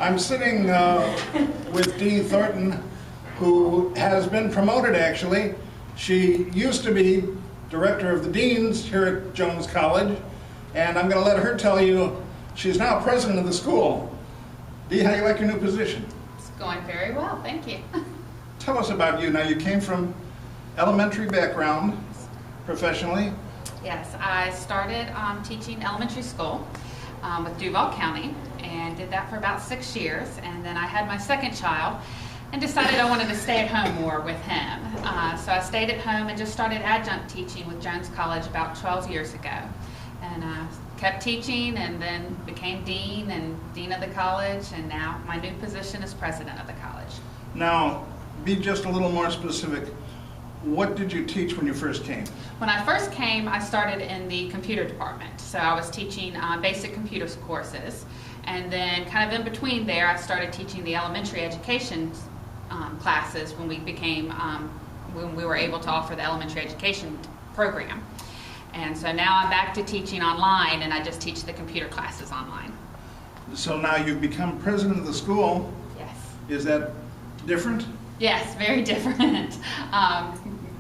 I'm sitting with Dee Thornton, who has been promoted actually. She used to be director of the deans here at Jones College, and I'm going to let her tell you she's now president of the school. Dee, how do you like your new position? It's going very well, thank you. Tell us about you. Now, you came from elementary background professionally. Yes, I started teaching elementary school with Duval County and did that for about 6 years, and then I had my second child and decided I wanted to stay at home more with him. So I stayed at home and just started adjunct teaching with Jones College about 12 years ago. And kept teaching and then became dean and dean of the college, and now my new position is president of the college. Now, be just a little more specific. What did you teach when you first came? When I first came, I started in the computer department. So I was teaching basic computer courses. And then kind of in between there, I started teaching the elementary education classes when we were able to offer the elementary education program. And so now I'm back to teaching online, and I just teach the computer classes online. So now you've become president of the school. Yes. Is that different? Yes, very different.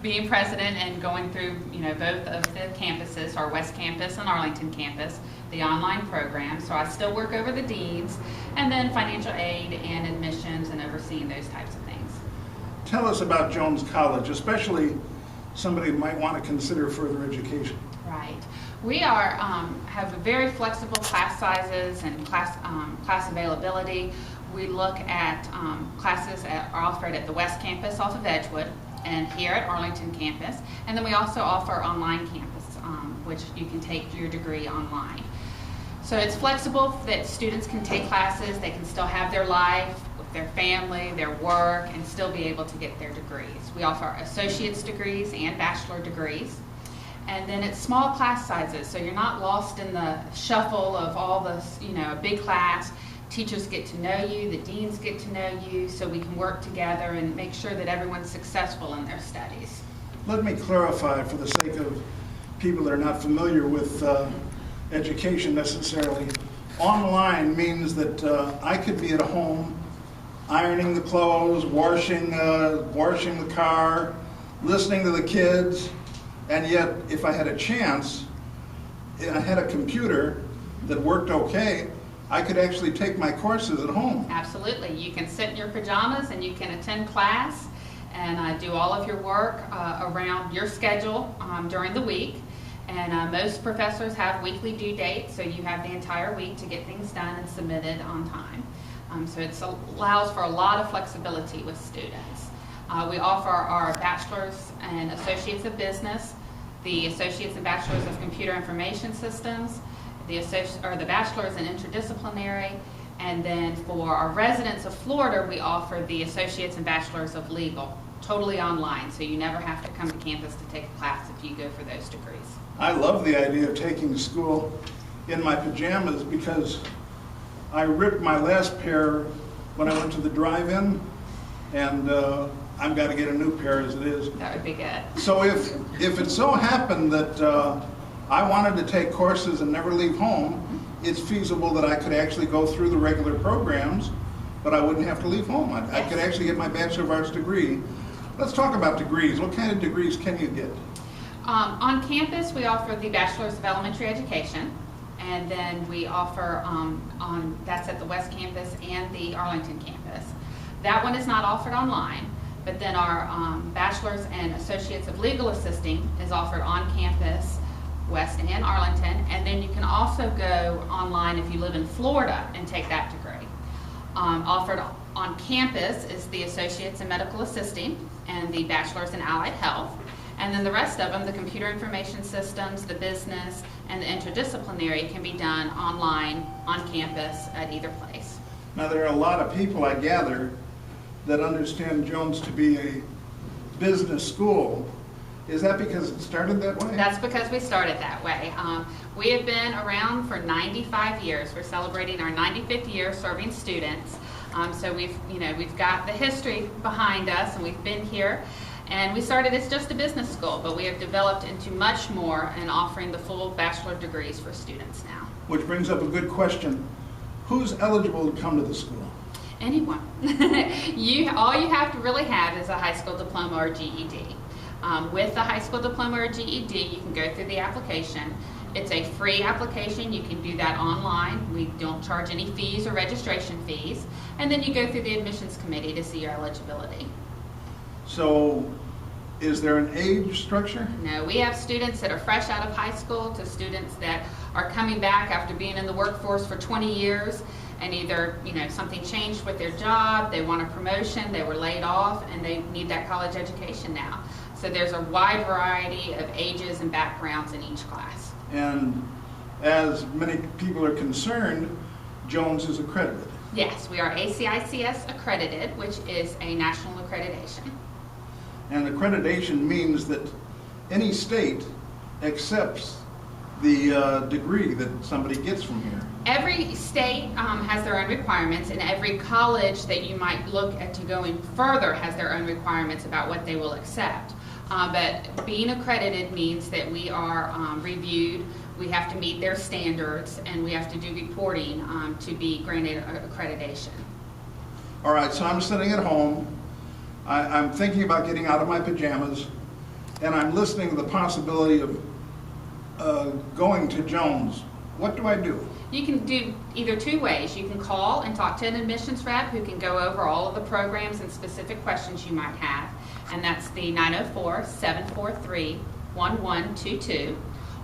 Being president and going through, both of the campuses, our West Campus and Arlington campus, the online program. So I still work over the deans, and then financial aid and admissions and overseeing those types of things. Tell us about Jones College, especially somebody who might want to consider further education. Right. We have very flexible class sizes and class availability. We look at classes that are offered at the West Campus off of Edgewood and here at Arlington campus. And then we also offer online campus, which you can take your degree online. So it's flexible that students can take classes, they can still have their life with their family, their work, and still be able to get their degrees. We offer associate's degrees and bachelor degrees. And then it's small class sizes, so you're not lost in the shuffle of all this, a big class. Teachers get to know you, the deans get to know you, so we can work together and make sure that everyone's successful in their studies. Let me clarify for the sake of people that are not familiar with education necessarily. Online means that I could be at home ironing the clothes, washing the car, listening to the kids, and yet if I had a chance and I had a computer that worked okay, I could actually take my courses at home. Absolutely. You can sit in your pajamas and you can attend class and do all of your work around your schedule during the week. And most professors have weekly due dates, so you have the entire week to get things done and submitted on time. So it allows for a lot of flexibility with students. We offer our bachelor's and associates of business, the associates and bachelors of computer information systems, the bachelor's in interdisciplinary, and then for our residents of Florida, we offer the associates and bachelors of legal, totally online, so you never have to come to campus to take a class if you go for those degrees. I love the idea of taking school in my pajamas because I ripped my last pair when I went to the drive-in, and I've got to get a new pair as it is. That would be good. So if it so happened that I wanted to take courses and never leave home, it's feasible that I could actually go through the regular programs, but I wouldn't have to leave home. I could actually get my Bachelor of Arts degree. Let's talk about degrees. What kind of degrees can you get? On campus, we offer the Bachelor's of Elementary Education, and then we offer, that's at the West Campus and the Arlington campus. That one is not offered online, but then our Bachelor's and Associates of Legal Assisting is offered on campus, West and Arlington, and then you can also go online if you live in Florida and take that degree. Offered on campus is the Associates in Medical Assisting and the Bachelor's in Allied Health. And then the rest of them, the computer information systems, the business, and the interdisciplinary can be done online, on campus, at either place. Now, there are a lot of people, I gather, that understand Jones to be a business school. Is that because it started that way? That's because we started that way. We have been around for 95 years. We're celebrating our 95th year serving students. So we've got the history behind us, and we've been here. And we started as just a business school, but we have developed into much more and offering the full bachelor degrees for students now. Which brings up a good question. Who's eligible to come to the school? Anyone. All you have to really have is a high school diploma or GED. With the high school diploma or GED, you can go through the application. It's a free application. You can do that online. We don't charge any fees or registration fees. And then you go through the admissions committee to see your eligibility. So, is there an age structure? No, we have students that are fresh out of high school to students that are coming back after being in the workforce for 20 years and either, something changed with their job, they want a promotion, they were laid off, and they need that college education now. So there's a wide variety of ages and backgrounds in each class. And as many people are concerned, Jones is accredited. Yes, we are ACICS accredited, which is a national accreditation. And accreditation means that any state accepts the degree that somebody gets from here. Every state has their own requirements, and every college that you might look at to going further has their own requirements about what they will accept. But being accredited means that we are reviewed, we have to meet their standards, and we have to do reporting to be granted accreditation. All right, so I'm sitting at home, I'm thinking about getting out of my pajamas, and I'm listening to the possibility of going to Jones. What do I do? You can do either two ways. You can call and talk to an admissions rep who can go over all of the programs and specific questions you might have, and that's the 904-743-1122.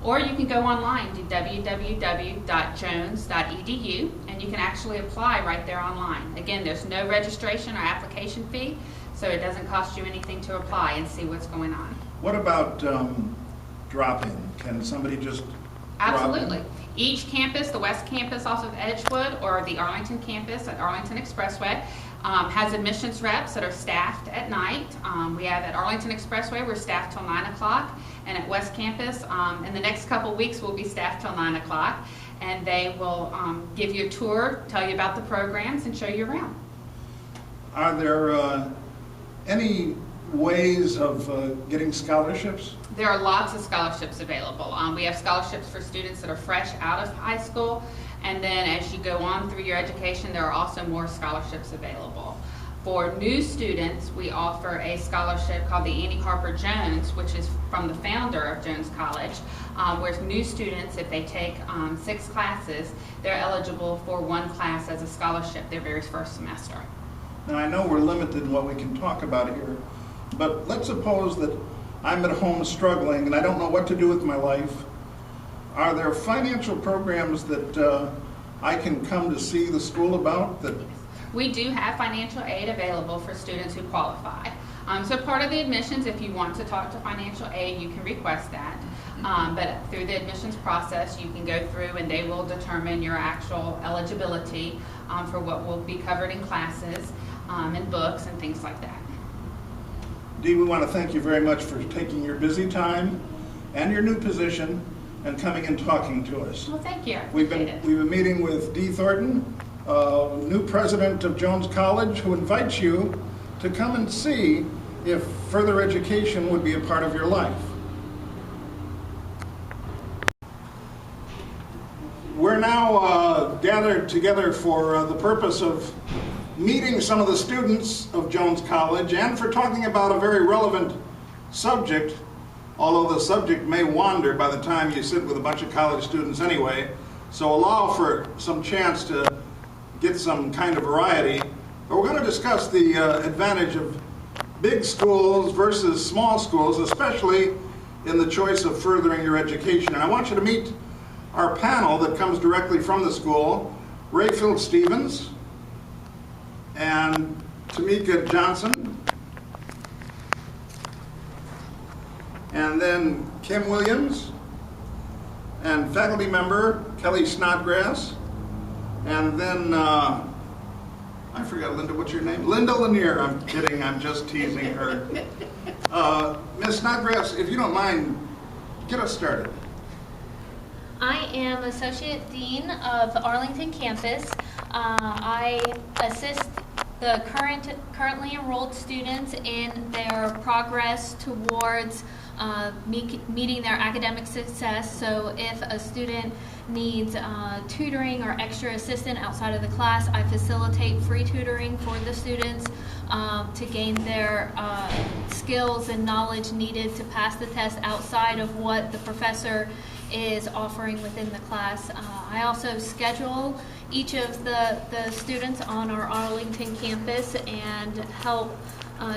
Or you can go online to www.jones.edu, and you can actually apply right there online. Again, there's no registration or application fee, so it doesn't cost you anything to apply and see what's going on. What about drop-in? Can somebody just Absolutely. Each campus, the West Campus off of Edgewood or the Arlington campus at Arlington Expressway, has admissions reps that are staffed at night. We have at Arlington Expressway, we're staffed till 9 o'clock, and at West Campus, in the next couple weeks, we'll be staffed till 9 o'clock, and they will give you a tour, tell you about the programs, and show you around. Are there any ways of getting scholarships? There are lots of scholarships available. We have scholarships for students that are fresh out of high school, and then as you go on through your education, there are also more scholarships available. For new students, we offer a scholarship called the Annie Harper Jones, which is from the founder of Jones College, where new students, if they take 6 classes, they're eligible for 1 class as a scholarship their very first semester. Now, I know we're limited in what we can talk about here, but let's suppose that I'm at home struggling and I don't know what to do with my life. Are there financial programs that I can come to see the school about? We do have financial aid available for students who qualify. So part of the admissions, if you want to talk to financial aid, you can request that. But through the admissions process, you can go through and they will determine your actual eligibility for what will be covered in classes and books and things like that. Dee, we want to thank you very much for taking your busy time and your new position and coming and talking to us. Well, thank you. We've been meeting with Dee Thornton, new president of Jones College, who invites you to come and see if further education would be a part of your life. We're now gathered together for the purpose of meeting some of the students of Jones College and for talking about a very relevant subject, although the subject may wander by the time you sit with a bunch of college students anyway. So allow for some chance to get some kind of variety. But we're going to discuss the advantage of big schools versus small schools, especially in the choice of furthering your education. And I want you to meet our panel that comes directly from the school: Rayfield Stevens and Tamika Johnson, and then Kim Williams, and faculty member Kelly Snodgrass, and then I forgot, Linda, what's your name? Linda Lanier. I'm kidding, I'm just teasing her. Ms. Snodgrass, if you don't mind, get us started. I am Associate Dean of the Arlington campus. I assist the currently enrolled students in their progress towards meeting their academic success. So if a student needs tutoring or extra assistance outside of the class, I facilitate free tutoring for the students to gain their skills and knowledge needed to pass the test outside of what the professor is offering within the class. I also schedule each of the students on our Arlington campus and help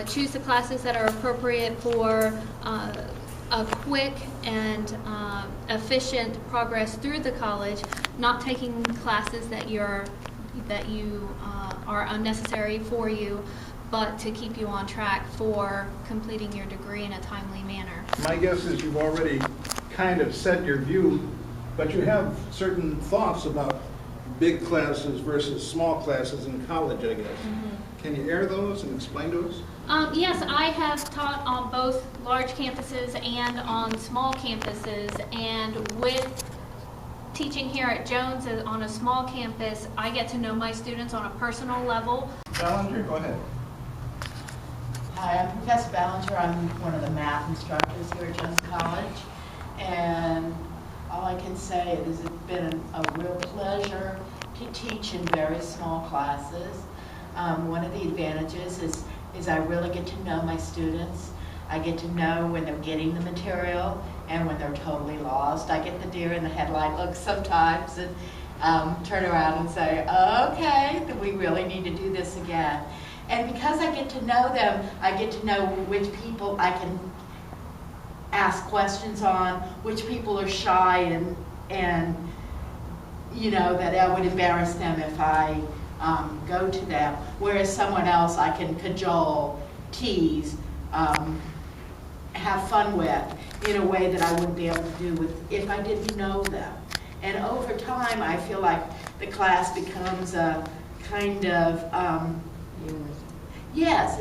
choose the classes that are appropriate for a quick and efficient progress through the college, not taking classes that you are unnecessary for you, but to keep you on track for completing your degree in a timely manner. My guess is you've already kind of said your view, but you have certain thoughts about big classes versus small classes in college, I guess. Mm-hmm. Can you air those and explain to us? Yes, I have taught on both large campuses and on small campuses, and with teaching here at Jones on a small campus, I get to know my students on a personal level. Ballinger, go ahead. Hi, I'm Professor Ballinger. I'm one of the math instructors here at Jones College, and all I can say is it's been a real pleasure to teach in very small classes. One of the advantages is I really get to know my students. I get to know when they're getting the material and when they're totally lost. I get the deer in the headlight look sometimes and turn around and say, okay, we really need to do this again. And because I get to know them, I get to know which people I can ask questions on, which people are shy and you know, that I would embarrass them if I go to them. Whereas someone else I can cajole, tease, have fun with in a way that I wouldn't be able to do if I didn't know them. And over time, I feel like the class becomes a kind of, yes,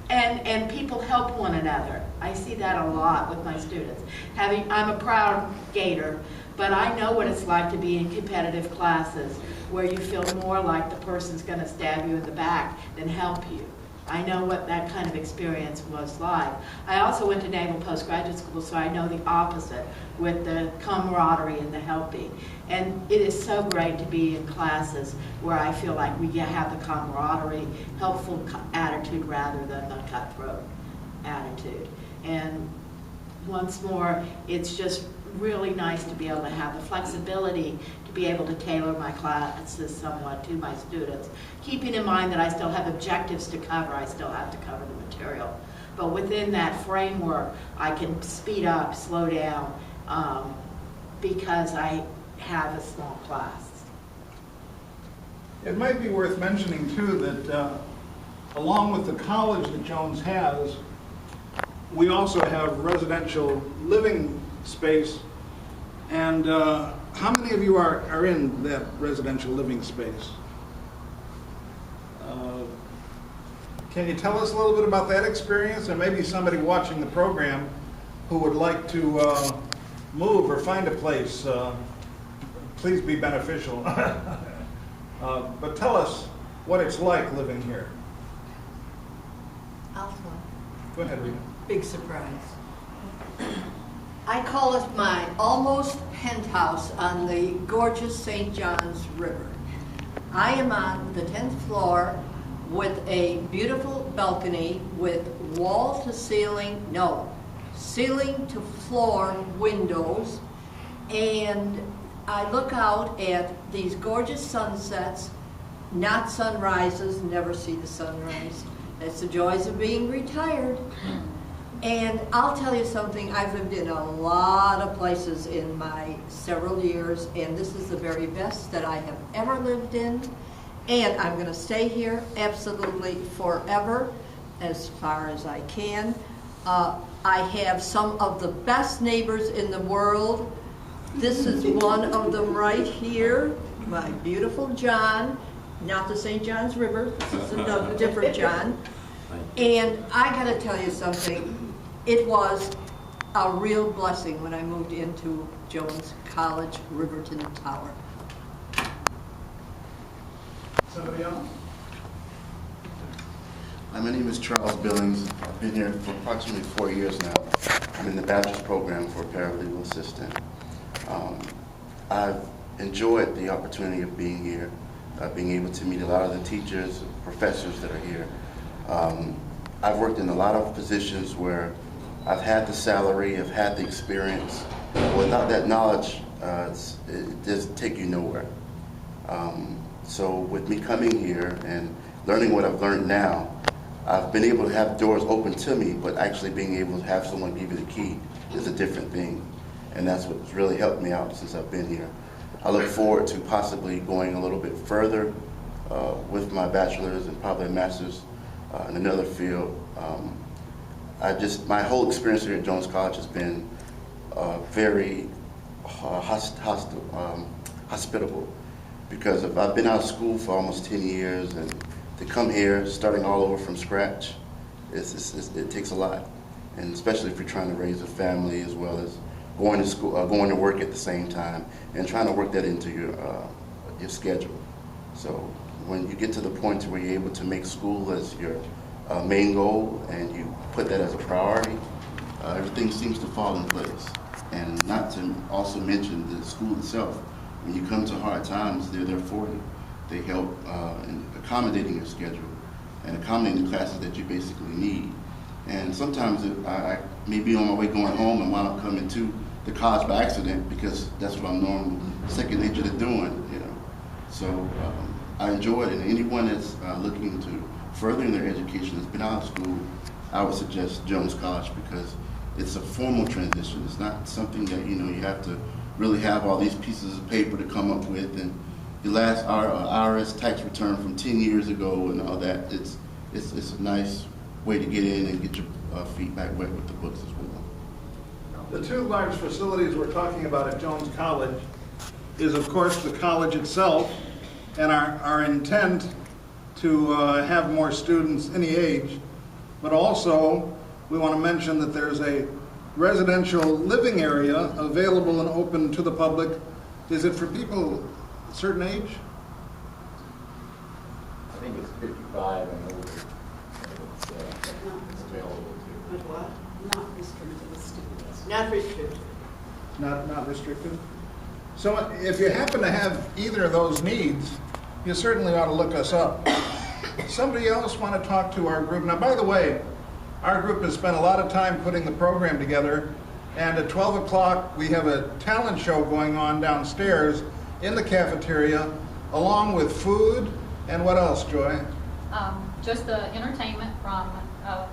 and people help one another. I see that a lot with my students. I'm a proud Gator, but I know what it's like to be in competitive classes where you feel more like the person's going to stab you in the back than help you. I know what that kind of experience was like. I also went to Naval Postgraduate School, so I know the opposite with the camaraderie and the helping. And it is so great to be in classes where I feel like we have the camaraderie, helpful attitude rather than the cutthroat attitude. And once more, it's just really nice to be able to have the flexibility to be able to tailor my classes somewhat to my students, keeping in mind that I still have objectives to cover. I still have to cover the material. But within that framework, I can speed up, slow down, because I have a small class. It might be worth mentioning, too, that along with the college that Jones has, we also have residential living space. And how many of you are in that residential living space? Can you tell us a little bit about that experience? And maybe somebody watching the program who would like to move or find a place, please be beneficial. But tell us what it's like living here. I'll try. Go ahead, Rita. Big surprise. I call it my almost penthouse on the gorgeous St. John's River. I am on the 10th floor with a beautiful balcony with ceiling to floor windows, and I look out at these gorgeous sunsets, not sunrises, never see the sunrise. That's the joys of being retired. And I'll tell you something, I've lived in a lot of places in my several years, and this is the very best that I have ever lived in. And I'm going to stay here absolutely forever, as far as I can. I have some of the best neighbors in the world. This is one of them right here, my beautiful John, not the St. John's River, this is another different John. And I got to tell you something, it was a real blessing when I moved into Jones College, Riverton Tower. Somebody else? My name is Charles Billings. I've been here for approximately 4 years now. I'm in the bachelor's program for paralegal assistant. I've enjoyed the opportunity of being here, being able to meet a lot of the teachers, professors that are here. I've worked in a lot of positions where I've had the salary, I've had the experience. Without that knowledge, it doesn't take you nowhere. So with me coming here and learning what I've learned now, I've been able to have doors open to me, but actually being able to have someone give you the key is a different thing. And that's what's really helped me out since I've been here. I look forward to possibly going a little bit further with my bachelor's and probably a master's in another field. My whole experience here at Jones College has been very hospitable, because I've been out of school for almost 10 years, and to come here, starting all over from scratch, it takes a lot, and especially if you're trying to raise a family as well as going to school, going to work at the same time, and trying to work that into your schedule. So when you get to the point where you're able to make school as your main goal and you put that as a priority, everything seems to fall in place. And not to also mention the school itself. When you come to hard times, they're there for you. They help in accommodating your schedule and accommodating the classes that you basically need. And sometimes I may be on my way going home and wind up coming to the college by accident, because that's what I'm normally second nature to doing, you know. So I enjoy it, and anyone that's looking to further in their education that's been out of school, I would suggest Jones College, because it's a formal transition. It's not something that, you know, you have to really have all these pieces of paper to come up with, and your last IRS tax return from 10 years ago and all that. It's a nice way to get in and get your feet back wet with the books as well. The two large facilities we're talking about at Jones College is, of course, the college itself, and our intent to have more students any age, but also we want to mention that there's a residential living area available and open to the public. Is it for people a certain age? I think it's 55 and older. It's available to. But what? Not restricted to students. Not restricted. Not restricted? So if you happen to have either of those needs, you certainly ought to look us up. Somebody else want to talk to our group? Now, by the way, our group has spent a lot of time putting the program together, and at 12 o'clock we have a talent show going on downstairs in the cafeteria, along with food, and what else, Joy? Just the entertainment from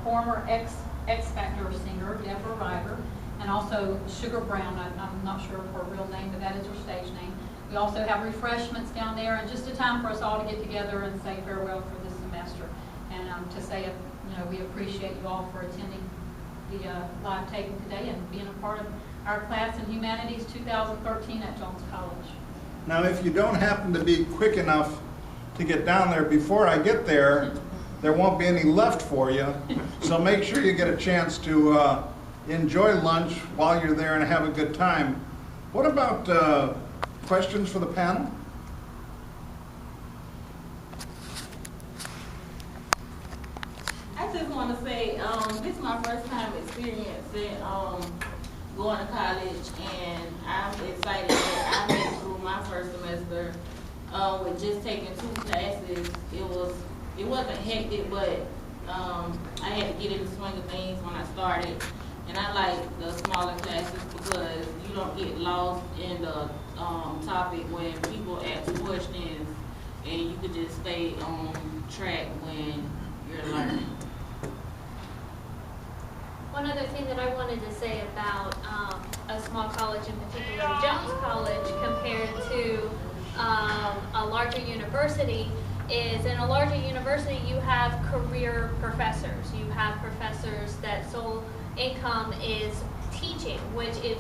former X Factor singer Deborah Ryder, and also Sugar Brown. I'm not sure of her real name, but that is her stage name. We also have refreshments down there, and just a time for us all to get together and say farewell for this semester, and to say, you know, we appreciate you all for attending the live taping today and being a part of our class in Humanities 2013 at Jones College. Now, if you don't happen to be quick enough to get down there before I get there, there won't be any left for you. So make sure you get a chance to enjoy lunch while you're there and have a good time. What about questions for the panel? I just want to say, this is my first time experiencing going to college, and I'm excited that I made it through my first semester with just taking 2 classes. It wasn't hectic, but I had to get in the swing of things when I started. And I like the smaller classes because you don't get lost in the topic when people ask questions, and you could just stay on track when you're learning. One other thing that I wanted to say about a small college, in particular Jones College, compared to a larger university, is in a larger university you have career professors. You have professors that sole income is teaching, which is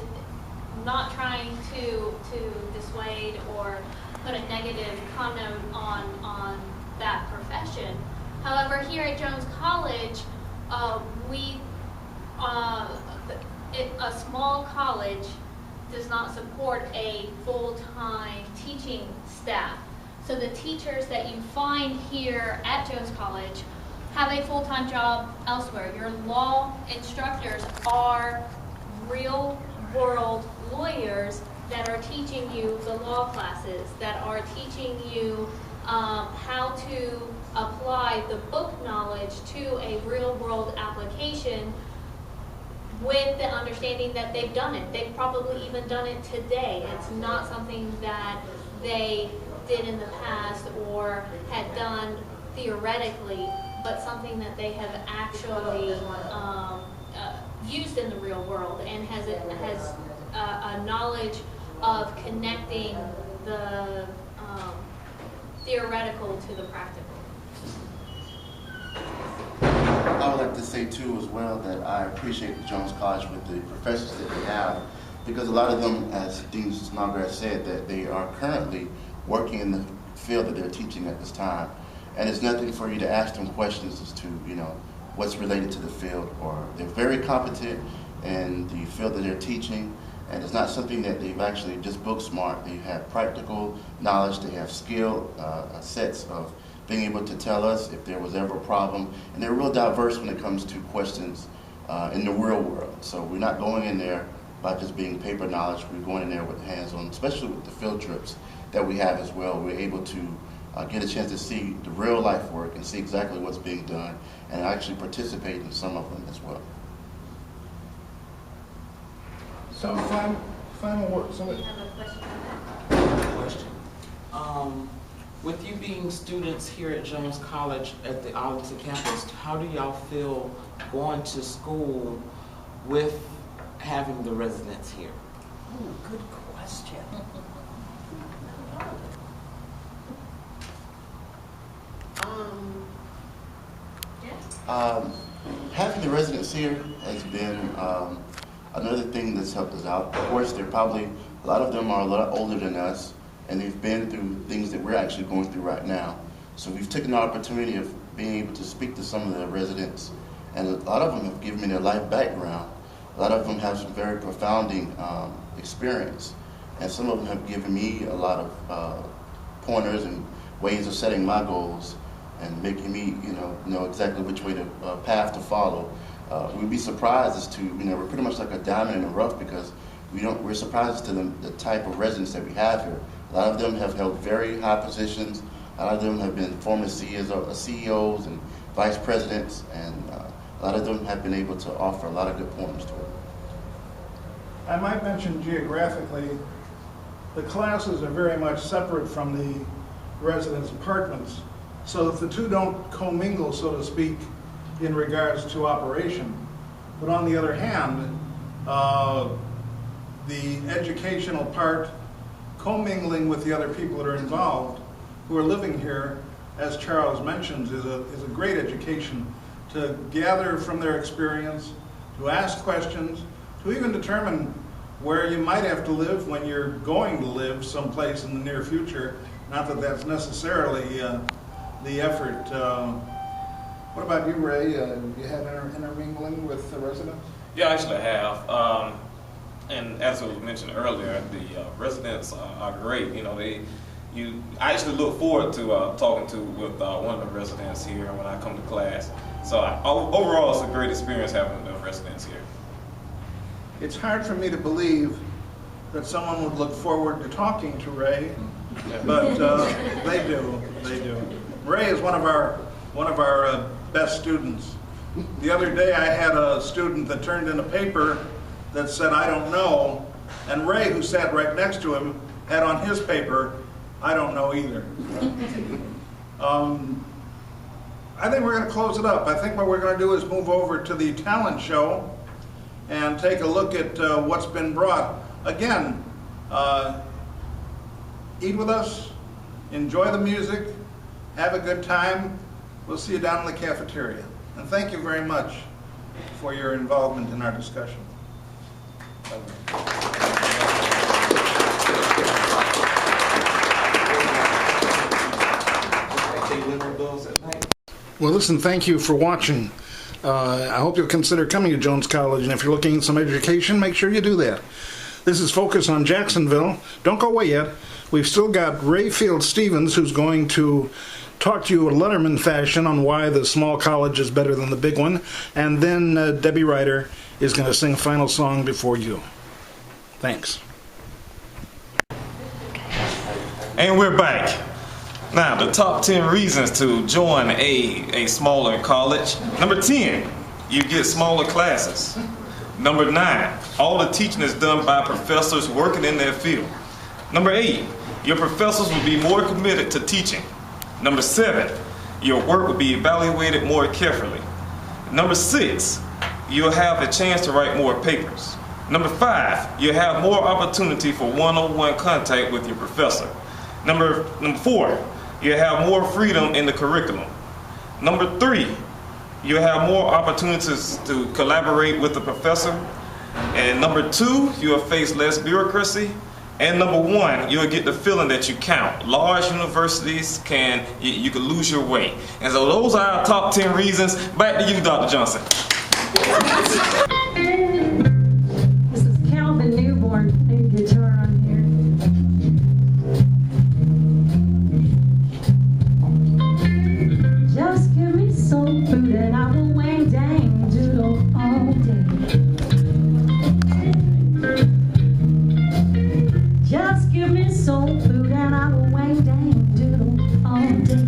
not trying to dissuade or put a negative connote on that profession. However, here at Jones College, a small college does not support a full-time teaching staff. So the teachers that you find here at Jones College have a full-time job elsewhere. Your law instructors are real-world lawyers that are teaching you the law classes, that are teaching you how to apply the book knowledge to a real-world application with the understanding that they've done it. They've probably even done it today. It's not something that they did in the past or had done theoretically, but something that they have actually used in the real world, and has a knowledge of connecting the theoretical to the practical. I would like to say too as well that I appreciate the Jones College with the professors that they have, because a lot of them, as Dean Snodgrass said, that they are currently working in the field that they're teaching at this time. And it's nothing for you to ask them questions as to, what's related to the field, or they're very competent in the field that they're teaching, and it's not something that they've actually just book smart. They have practical knowledge, they have skill sets of being able to tell us if there was ever a problem, and they're real diverse when it comes to questions in the real world. So we're not going in there by just being paper knowledge, we're going in there with hands-on, especially with the field trips that we have as well. We're able to get a chance to see the real life work and see exactly what's being done, and actually participate in some of them as well. Some final word. Somebody. I have a question. With you being students here at Jones College at the Arlington campus, how do y'all feel going to school with having the residents here? Ooh, good question. Having the residents here has been another thing that's helped us out. Of course, a lot of them are a lot older than us, and they've been through things that we're actually going through right now. So we've taken the opportunity of being able to speak to some of the residents, and a lot of them have given me their life background. A lot of them have some very profounding experience, and some of them have given me a lot of pointers and ways of setting my goals and making me, know exactly which way to path to follow. We'd be surprised as to, we're pretty much like a diamond in the rough, because we're surprised to the type of residents that we have here. A lot of them have held very high positions. A lot of them have been former CEOs and vice presidents, and a lot of them have been able to offer a lot of good pointers to it. I might mention geographically, the classes are very much separate from the residents' apartments. So if the two don't commingle, so to speak, in regards to operation. But on the other hand, the educational part commingling with the other people that are involved who are living here, as Charles mentions, is a great education to gather from their experience, to ask questions, to even determine where you might have to live when you're going to live someplace in the near future. Not that that's necessarily the effort. What about you, Ray? You had intermingling with the residents? Yeah, actually I have. And as was mentioned earlier, the residents are great. I actually look forward to talking with one of the residents here when I come to class. So overall, it's a great experience having the residents here. It's hard for me to believe that someone would look forward to talking to Ray, but they do. Ray is one of our best students. The other day I had a student that turned in a paper that said, "I don't know," and Ray, who sat right next to him, had on his paper, "I don't know either." I think we're going to close it up. I think what we're going to do is move over to the talent show and take a look at what's been brought. Again, eat with us, enjoy the music, have a good time. We'll see you down in the cafeteria. And thank you very much for your involvement in our discussion. Well, listen, thank you for watching. I hope you'll consider coming to Jones College, and if you're looking at some education, make sure you do that. This is Focus on Jacksonville. Don't go away yet. We've still got Ray Field Stevens, who's going to talk to you in Letterman fashion on why the small college is better than the big one. And then Debbie Ryder is going to sing a final song before you. Thanks. And we're back. Now, the top 10 reasons to join a smaller college. Number 10, you get smaller classes. Number 9, all the teaching is done by professors working in their field. Number 8, your professors will be more committed to teaching. Number 7, your work will be evaluated more carefully. Number 6, you'll have the chance to write more papers. Number 5, you'll have more opportunity for one-on-one contact with your professor. Number 4, you'll have more freedom in the curriculum. Number 3, you'll have more opportunities to collaborate with the professor. And number 2, you'll face less bureaucracy. And number 1, you'll get the feeling that you count. Large universities you can lose your way. And so those are our top 10 reasons. Back to you, Dr. Johnson. This is Calvin Newborn playing guitar on here. Just give me soul food and I will wang dang doodle all day. Just give me soul food and I will wang dang doodle all day.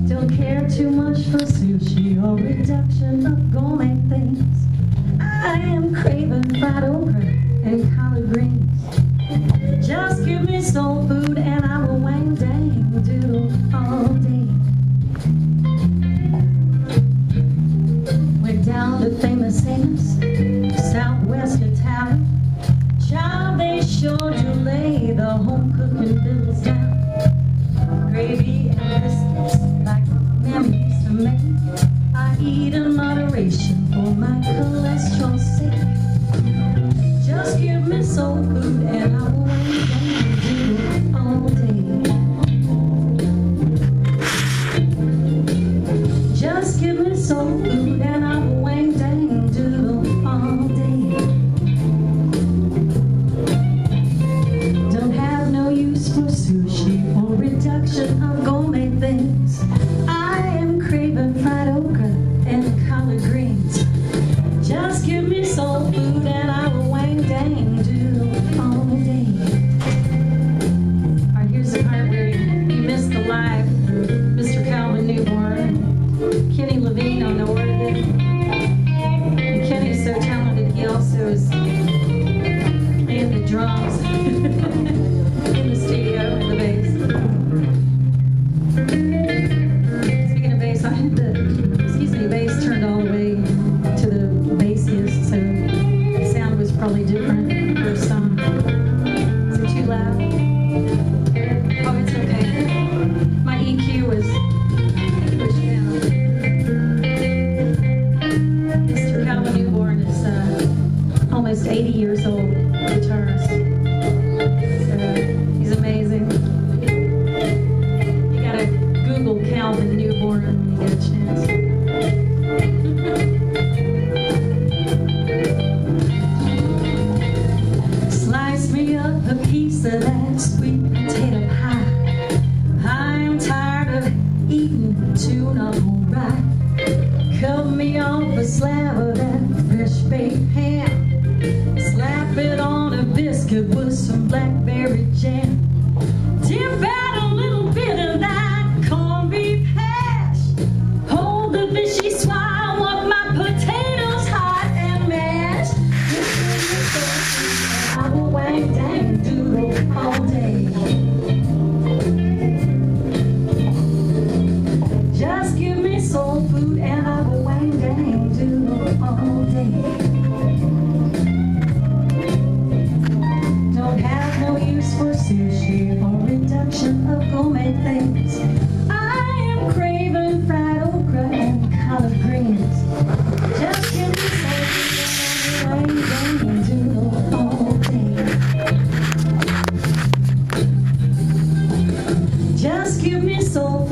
Don't care too much for sushi or reduction of gourmet things. I am craving fried okra and collard greens. Just give me soul food and I will wang dang doodle all day. We're down to famous Amos, Southwest Italian. Child, they sure do lay the home cooking bills down. Gravy and biscuits like Mammy used to make. I eat in moderation for my cholesterol's sake. Just give me soul food and I will wang dang doodle all day. Just give me soul food and I will wang dang doodle all day. Don't have no use for sushi or reduction of gourmet things. I am craving fried okra and collard greens. Just give me soul food and I will wang dang doodle all day. All right, here's the part where you missed the live Mr. Calvin Newborn, Kenny Levine on the organ. And Kenny's so talented, he also is playing the drums in the studio and the bass. Speaking of bass, I had the bass turned all the way to the bassiest, so the sound was probably different for some. Is it too loud? Oh, it's okay. My EQ was pushed down. Mr. Calvin Newborn is almost 80 years old, guitarist. So he's amazing. You gotta Google Calvin Newborn when you get a chance. Slice me up a piece of that sweet potato pie. I'm tired of eating tuna on rye. Cut me off a slab of that fresh baked ham. Slap it on a biscuit with some blackberry jam. Dip out a little bit of that corned beef hash. Hold the fishy swallow of my potatoes hot and mashed. I will wang dang doodle all day. Just give me soul food and I will wang dang doodle all day. Don't have no use for sushi or reduction of gourmet things. I am craving fried okra and collard greens. Just give me soul food and I will wang dang doodle all day. Just give me soul